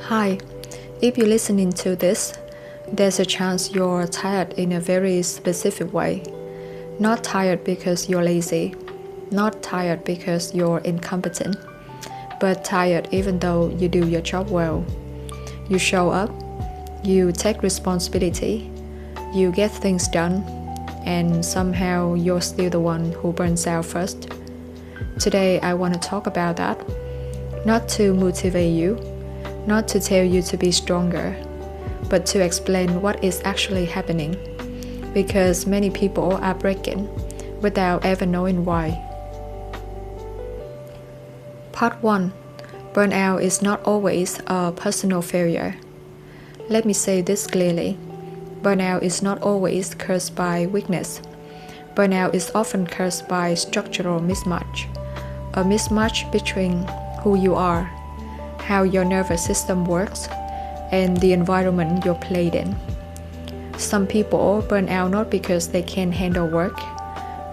Hi, if you're listening to this, there's a chance you're tired in a very specific way. Not tired because you're lazy, not tired because you're incompetent, but tired even though you do your job well. You show up, you take responsibility, you get things done, and somehow you're still the one who burns out first. Today I want to talk about that, not to motivate you, not to tell you to be stronger, but to explain what is actually happening, because many people are breaking without ever knowing why. Part 1. Burnout is not always a personal failure. Let me say this clearly. Burnout is not always caused by weakness. Burnout is often caused by structural mismatch, a mismatch between who you are, how your nervous system works, and the environment you're placed in. Some people burn out not because they can't handle work,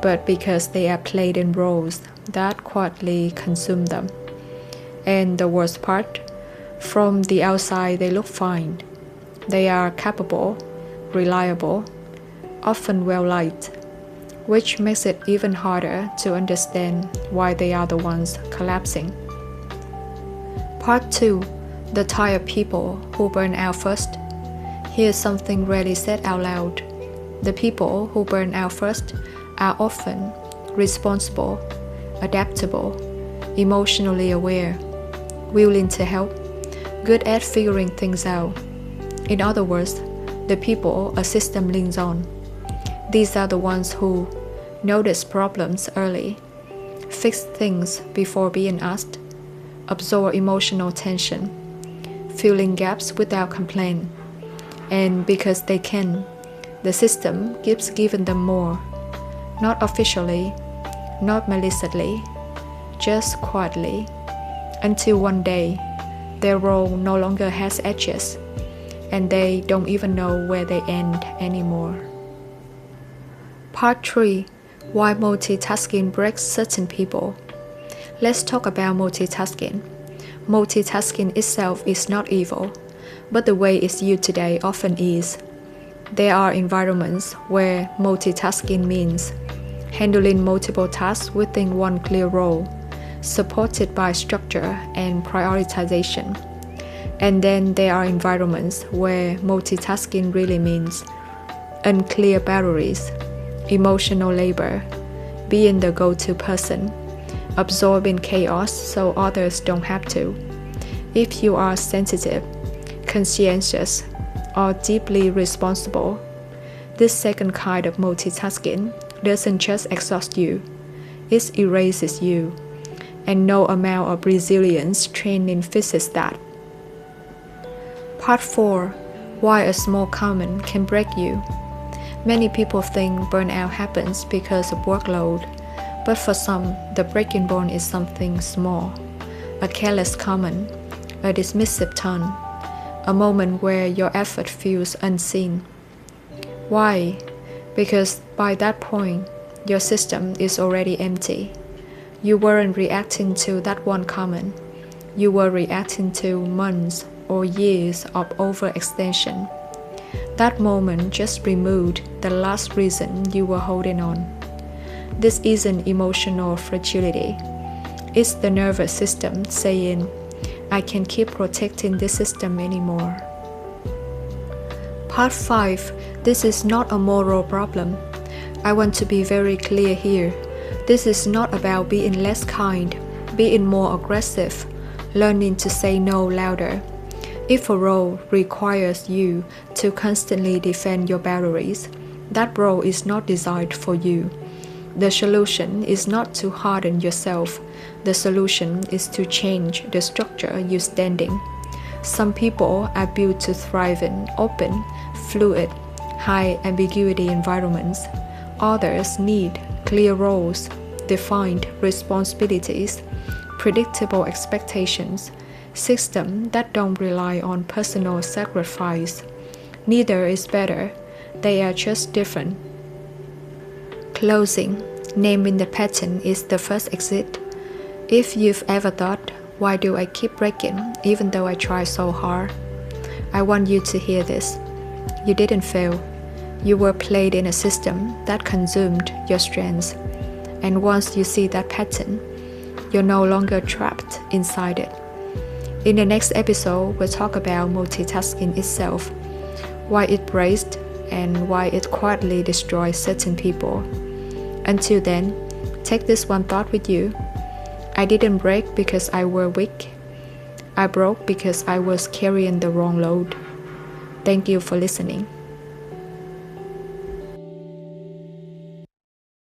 but because they are placed in roles that quietly consume them. And the worst part, from the outside they look fine. They are capable, reliable, often well-liked, which makes it even harder to understand why they are the ones collapsing. Part 2. The tired people who burn out first. Here's something rarely said out loud. The people who burn out first are often responsible, adaptable, emotionally aware, willing to help, good at figuring things out. In other words, the people a system leans on. These are the ones who notice problems early, fix things before being asked, absorb emotional tension, filling gaps without complaint. And because they can, the system keeps giving them more. Not officially, not maliciously, just quietly, until one day, their role no longer has edges, and they don't even know where they end anymore. Part 3. Why multitasking breaks certain people. Let's talk about multitasking. Multitasking itself is not evil, but the way it's used today often is. There are environments where multitasking means handling multiple tasks within one clear role, supported by structure and prioritization. And then there are environments where multitasking really means unclear boundaries, emotional labor, being the go-to person, absorbing chaos so others don't have to. If you are sensitive, conscientious, or deeply responsible, this second kind of multitasking doesn't just exhaust you, it erases you, and no amount of resilience training fixes that. Part 4. Why a small comment can break you. Many people think burnout happens because of workload, but for some, the breaking point is something small, a careless comment, a dismissive tone, a moment where your effort feels unseen. Why? Because by that point, your system is already empty. You weren't reacting to that one comment. You were reacting to months or years of overextension. That moment just removed the last reason you were holding on. This isn't emotional fragility. It's the nervous system saying, I can't keep protecting this system anymore. Part 5. This is not a moral problem. I want to be very clear here. This is not about being less kind, being more aggressive, learning to say no louder. If a role requires you to constantly defend your boundaries, that role is not designed for you. The solution is not to harden yourself. The solution is to change the structure you stand in. Some people are built to thrive in open, fluid, high ambiguity environments. Others need clear roles, defined responsibilities, predictable expectations, systems that don't rely on personal sacrifice. Neither is better. They are just different. Closing. Naming the pattern is the first exit. If you've ever thought, Why do I keep breaking even though I try so hard? I want you to hear this. You didn't fail. You were played in a system that consumed your strengths. And once you see that pattern, you're no longer trapped inside it. In the next episode, we'll talk about multitasking itself, why it breaks and why it quietly destroys certain people. Until then, take this one thought with you. I didn't break because I were weak. I broke because I was carrying the wrong load. Thank you for listening.